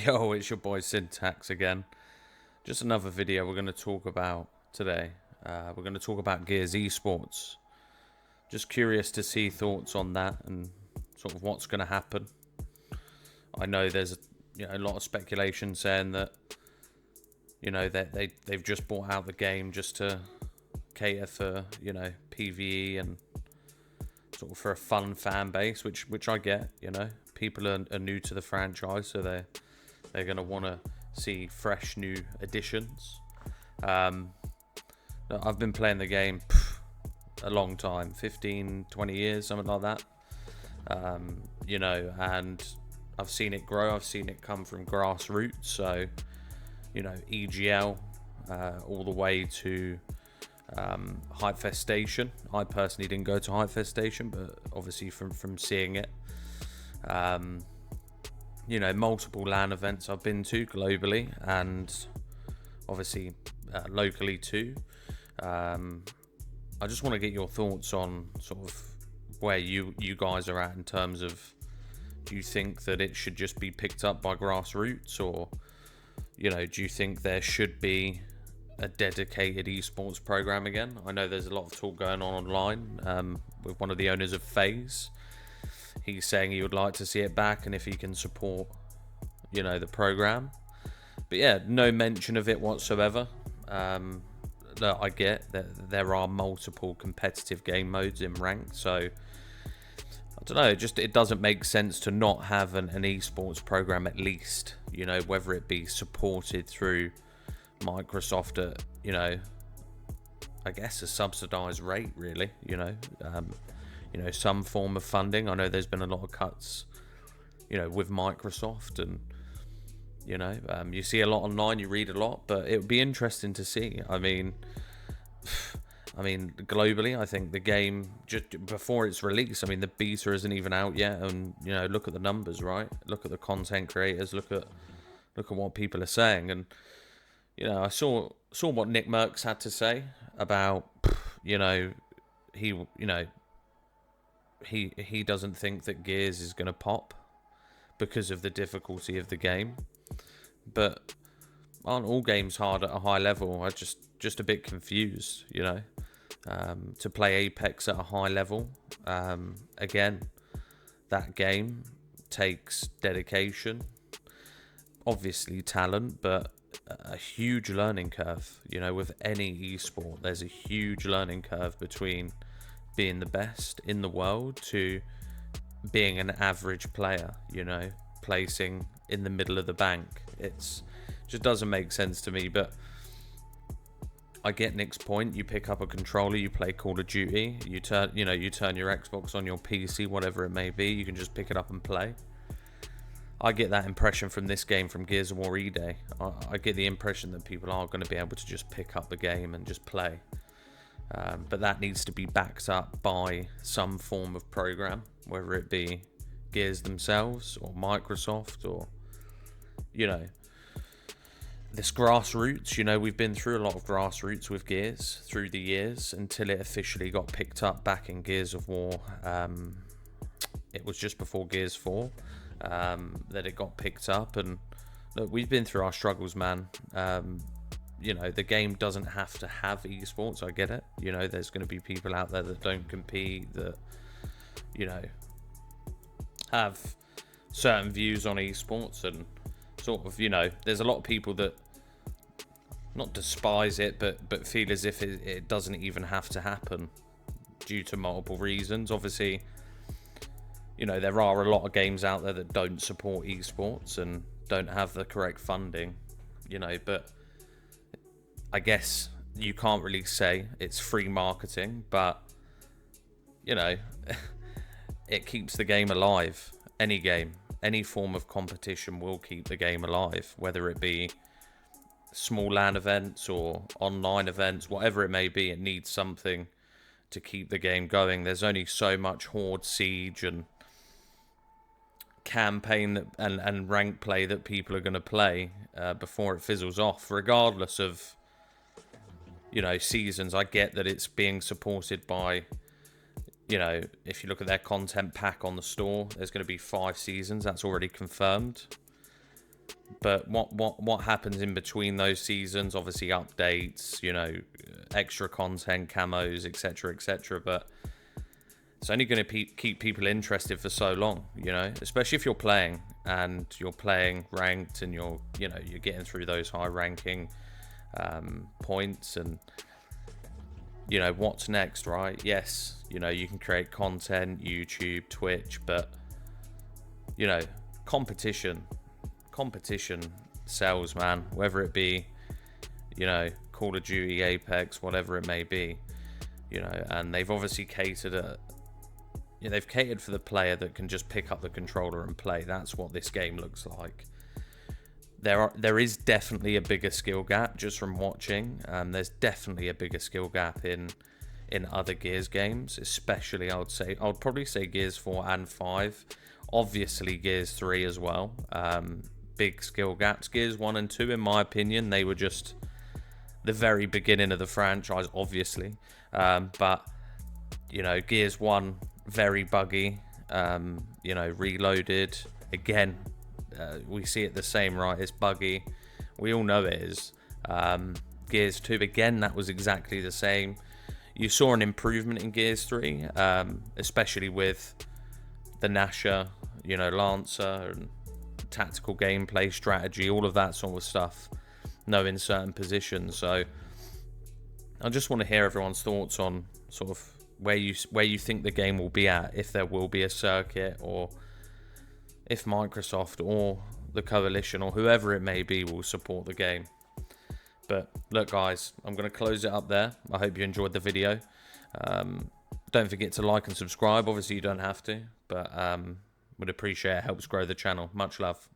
Yo, it's your boy Syntax again. Just another video we're going to talk about today. We're going to talk about Gears eSports. Just curious to see thoughts on that and sort of what's going to happen. I know there's a lot of speculation saying that they've just bought out the game just to cater for PVE and sort of for a fun fan base, which I get. People are new to the franchise, so they're going to want to see fresh new additions. I've been playing the game a long time, 15, 20 years, something like that. And I've seen it grow. I've seen it come from grassroots. So, EGL all the way to Hypefest Station. I personally didn't go to Hypefest Station, but obviously from seeing it. Multiple LAN events I've been to globally and obviously locally too. I just want to get your thoughts on sort of where you guys are at in terms of, do you think that it should just be picked up by grassroots, or do you think there should be a dedicated esports program again? I know there's a lot of talk going on online with one of the owners of FaZe. He's saying he would like to see it back and if he can support, the program. But yeah, no mention of it whatsoever. Look, I get that there are multiple competitive game modes in ranked, so I don't know. It doesn't make sense to not have an esports program at least. Whether it be supported through Microsoft at, I guess a subsidized rate, really. Some form of funding. I know there's been a lot of cuts, with Microsoft, and you see a lot online, you read a lot, but it would be interesting to see. I mean, globally, I think the game, just before its release, the beta isn't even out yet, and look at the numbers, right? Look at the content creators, look at what people are saying, and I saw what Nick Merckx had to say about, he doesn't think that Gears is going to pop because of the difficulty of the game. But aren't all games hard at a high level? I'm just a bit confused, to play Apex at a high level. Again, that game takes dedication, obviously talent, but a huge learning curve. With any esport, there's a huge learning curve between being the best in the world to being an average player, placing in the middle of the bank. It's just doesn't make sense to me. But I get Nick's point. You pick up a controller, you play Call of Duty, you turn your Xbox on your PC, whatever it may be, you can just pick it up and play. I get that impression from this game, from Gears of War E-Day. I get the impression that people are going to be able to just pick up the game and just play. But that needs to be backed up by some form of program, whether it be Gears themselves or Microsoft or, this grassroots. We've been through a lot of grassroots with Gears through the years until it officially got picked up back in Gears of War. It was just before Gears 4 that it got picked up, and look, we've been through our struggles, man. The game doesn't have to have esports. I get it. There's going to be people out there that don't compete, that, have certain views on esports, and sort of, there's a lot of people that not despise it, but feel as if it doesn't even have to happen due to multiple reasons. Obviously, there are a lot of games out there that don't support esports and don't have the correct funding, but I guess you can't really say it's free marketing, but it keeps the game alive. Any game, any form of competition will keep the game alive, whether it be small LAN events or online events, whatever it may be. It needs something to keep the game going. There's only so much Horde, Siege, and campaign and rank play that people are going to play before it fizzles off, regardless of seasons. I get that it's being supported by, if you look at their content pack on the store, there's going to be 5 seasons. That's already confirmed. But what happens in between those seasons? Obviously, updates, you know, extra content, camos, etc., etc. But it's only going to keep people interested for so long, you know, especially if you're playing and you're playing ranked and you're getting through those high ranking points. And you know what's next, right? Yes, you know, you can create content, YouTube, Twitch, but you know, competition sells, man. Whether it be, you know, Call of Duty, Apex, whatever it may be, you know. And they've obviously they've catered for the player that can just pick up the controller and play. That's what this game looks like. There is definitely a bigger skill gap just from watching. There's definitely a bigger skill gap in other Gears games, especially I'd probably say Gears 4 and 5. Obviously Gears 3 as well. Big skill gaps. Gears 1 and 2, in my opinion, they were just the very beginning of the franchise, obviously. But you know, Gears 1, very buggy. You know, Reloaded again. We see it the same, right? It's buggy. We all know it is. Gears 2, again, that was exactly the same. You saw an improvement in Gears 3, especially with the Nasher, you know, Lancer, and tactical gameplay, strategy, all of that sort of stuff, knowing certain positions. So I just want to hear everyone's thoughts on sort of where you think the game will be at, if there will be a circuit, or if Microsoft or the Coalition or whoever it may be will support the game. But look, guys, I'm going to close it up there. I hope you enjoyed the video. Don't forget to like and subscribe. Obviously, you don't have to, but would appreciate it. Helps grow the channel. Much love.